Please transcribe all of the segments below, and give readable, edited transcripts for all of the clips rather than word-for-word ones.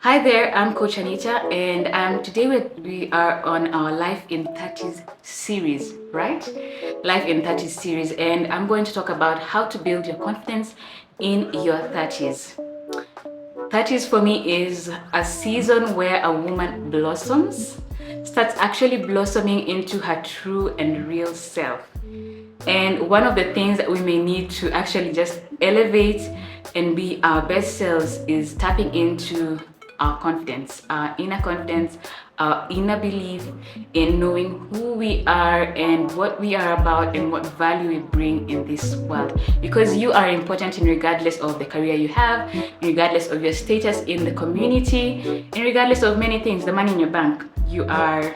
Hi there, I'm Coach Anita, and today we are on our Life in 30s series, right? Life in 30s series, and I'm going to talk about how to build your confidence in your 30s. 30s for me is a season where a woman blossoms, starts actually blossoming into her true and real self. And one of the things that we may need to actually just elevate and be our best selves is tapping into our confidence, our inner belief in knowing who we are and what we are about and what value we bring in this world. Because you are important in regardless of the career you have, regardless of your status in the community, and regardless of many things, the money in your bank, you are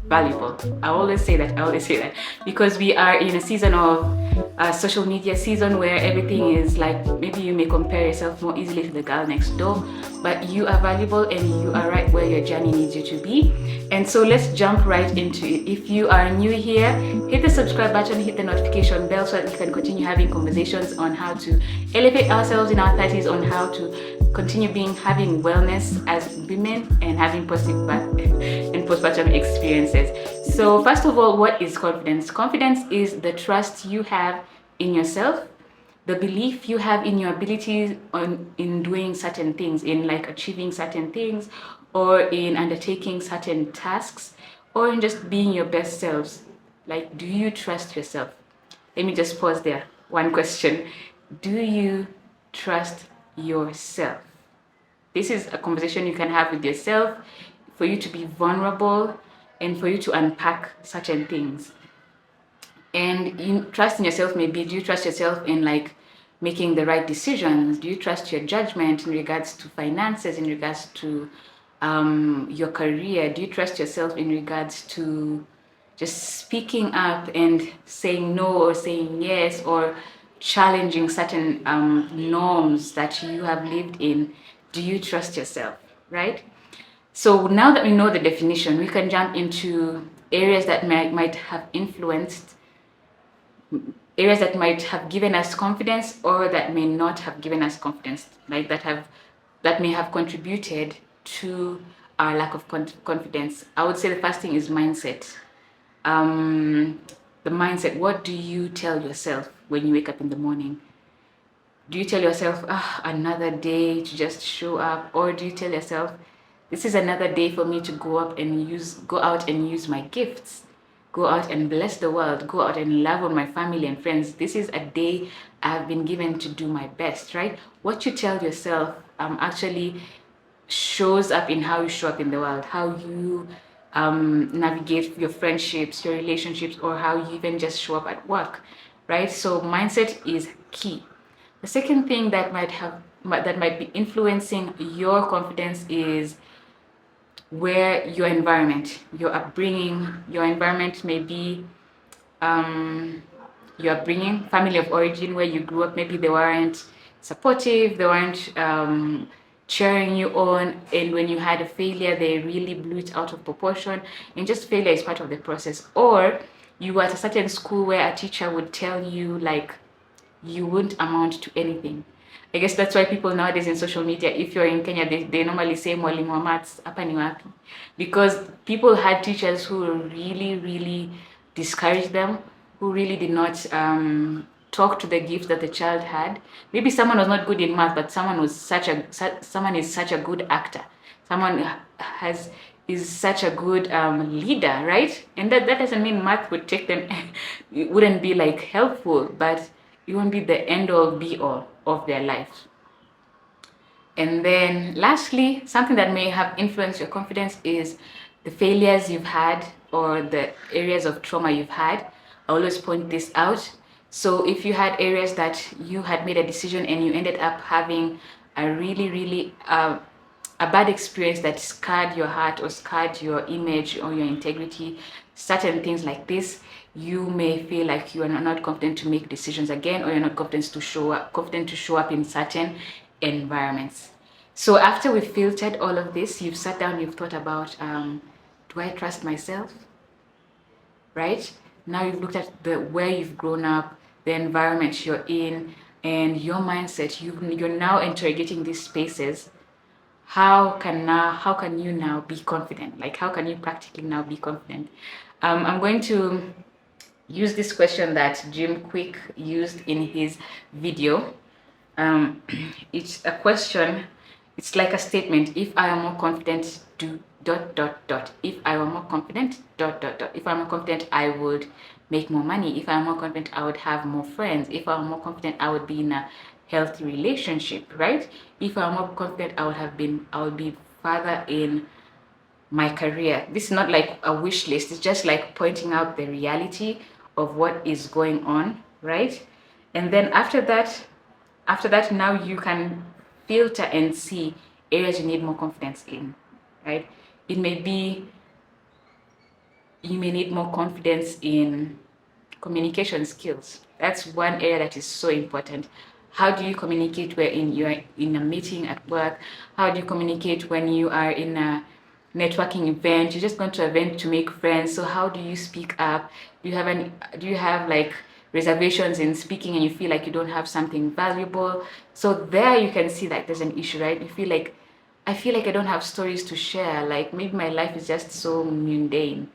valuable. I always say that because we are in a season of social media season where everything is like, maybe you may compare yourself more easily to the girl next door, but you are valuable and you are right where your journey needs you to be. And so let's jump right into it. If you are new here, hit the subscribe button, hit the notification bell so that we can continue having conversations on how to elevate ourselves in our 30s, on how to continue having wellness as women and having positive and postpartum experiences. So first of all, what is confidence? Confidence is the trust you have in yourself, the belief you have in your abilities in doing certain things, in like achieving certain things, or in undertaking certain tasks, or in just being your best selves. Like, do you trust yourself? Let me just pause there. One question. Do you trust yourself? This is a conversation you can have with yourself for you to be vulnerable and for you to unpack certain things. And trust in yourself, maybe, do you trust yourself in like making the right decisions? Do you trust your judgment in regards to finances, in regards to your career? Do you trust yourself in regards to just speaking up and saying no or saying yes, or challenging certain norms that you have lived in? Do you trust yourself, right? So now that we know the definition, we can jump into areas that might have influenced, areas that might have given us confidence or that may not have given us confidence, like that may have contributed to our lack of confidence. I would say the first thing is mindset. The mindset. What do you tell yourself when you wake up in the morning? Do you tell yourself, another day to just show up? Or do you tell yourself, this is another day for me to go out and use my gifts, go out and bless the world, go out and love on my family and friends. This is a day I've been given to do my best, right? What you tell yourself actually shows up in how you show up in the world, how you navigate your friendships, your relationships, or how you even just show up at work, right? So mindset is key. The second thing that might be influencing your confidence is where your upbringing, your environment may be your upbringing, family of origin where you grew up. Maybe they weren't supportive, they weren't cheering you on, and when you had a failure, they really blew it out of proportion. And just failure is part of the process. Or you were at a certain school where a teacher would tell you like you wouldn't amount to anything. I guess that's why people nowadays in social media, if you're in Kenya, they normally say mwalimu wa maths hapa ni wapi, because people had teachers who really, really discouraged them, who really did not talk to the gift that the child had. Maybe someone was not good in math, but someone is such a good actor. Someone is such a good leader, right? And that doesn't mean math would take them, it wouldn't be like helpful, but it won't be the end all be all of their life. And then lastly, something that may have influenced your confidence is the failures you've had or the areas of trauma you've had. I always point this out. So if you had areas that you had made a decision and you ended up having a really, really a bad experience that scarred your heart or scarred your image or your integrity, certain things like this, you may feel like you are not confident to make decisions again, or you're not confident to show up in certain environments. So after we've filtered all of this, you've sat down, you've thought about, do I trust myself? Right? Now you've looked at where you've grown up, the environment you're in, and your mindset. You're now interrogating these spaces. how can you now be confident? Like, how can you practically now be confident? I'm going to use this question that Jim Quick used in his video. It's a question, it's like a statement. If I am more confident, do dot dot dot. If I were more confident, dot dot dot. If I'm more confident, I would make more money. If I'm more confident, I would have more friends. If I'm more confident, I would be in a healthy relationship, right? If I'm more confident, I would be further in my career. This is not like a wish list, it's just like pointing out the reality of what is going on, right? And then after that, now you can filter and see areas you need more confidence in, right? It may be you may need more confidence in communication skills. That's one area that is so important. How do you communicate when you're in a meeting at work? How do you communicate when you are in a networking event? You're just going to an event to make friends. So how do you speak up? Do you have like reservations in speaking and you feel like you don't have something valuable? So there you can see that there's an issue, right? You feel like I don't have stories to share. Like maybe my life is just so mundane.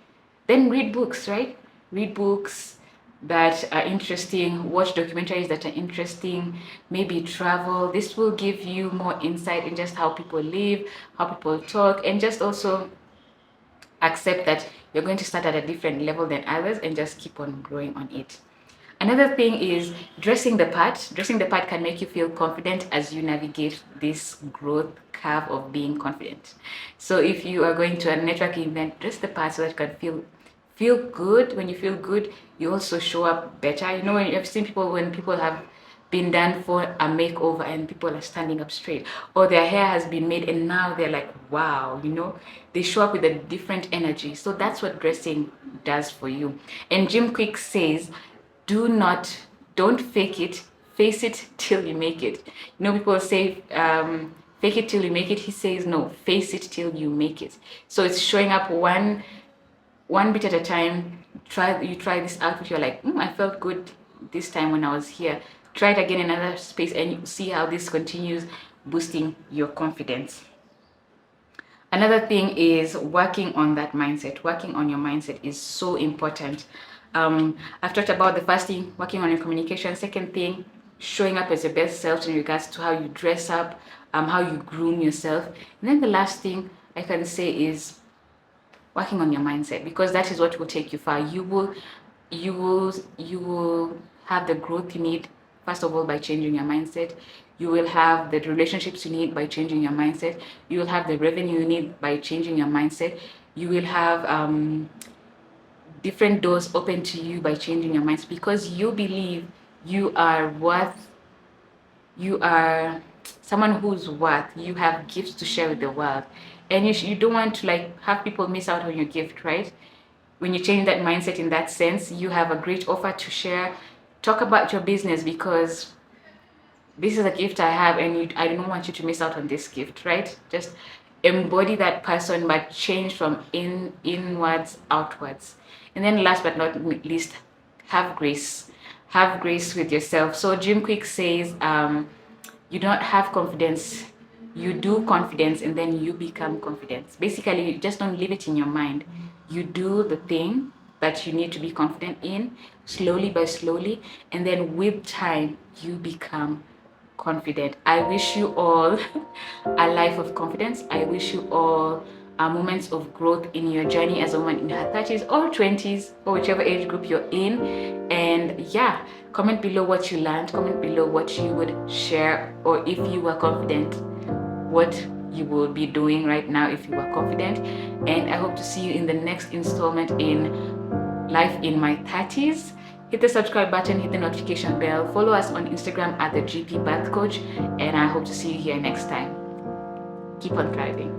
Then read books, right? Read books that are interesting, watch documentaries that are interesting, maybe travel. This will give you more insight in just how people live, how people talk, and just also accept that you're going to start at a different level than others and just keep on growing on it. Another thing is dressing the part. Dressing the part can make you feel confident as you navigate this growth curve of being confident. So if you are going to a networking event, dress the part so that you can feel good. When you feel good, you also show up better. You know, when you've seen people, when people have been done for a makeover and people are standing up straight, or their hair has been made and now they're like, wow, you know, they show up with a different energy. So that's what dressing does for you. And Jim Quick says, don't fake it, face it till you make it. You know, people say fake it till you make it. He says no, face it till you make it. So it's showing up one bit at a time. You try this outfit, you're like, I felt good this time when I was here. Try it again in another space and you see how this continues boosting your confidence. Another thing is working on that mindset. Working on your mindset is so important. I've talked about the first thing, working on your communication. Second thing, showing up as your best self in regards to how you dress up, how you groom yourself. And then the last thing I can say is working on your mindset, because that is what will take you far. You will have the growth you need, first of all, by changing your mindset. You will have the relationships you need by changing your mindset. You will have the revenue you need by changing your mindset. You will have different doors open to you by changing your mindset, because you believe you are someone who's worth, you have gifts to share with the world, and you don't want to like have people miss out on your gift, right? When you change that mindset in that sense, you have a great offer to share. Talk about your business, because this is a gift I have and I don't want you to miss out on this gift, right? Just embody that person, but change from inwards outwards. And then last but not least, have grace. Have grace with yourself. So Jim Quick says, you don't have confidence, you do confidence, and then you become confidence. Basically, you just don't leave it in your mind. You do the thing that you need to be confident in, slowly by slowly, and then with time, you become confident. I wish you all a life of confidence. I wish you all moments of growth in your journey as a woman in her 30s or 20s, or whichever age group you're in. And yeah, comment below what you learned, comment below what you would share, or if you were confident, what you will be doing right now if you were confident. And I hope to see you in the next installment in Life in My 30s. Hit the subscribe button, hit the notification bell, follow us on Instagram at the GP Birth Coach, and I hope to see you here next time. Keep on thriving.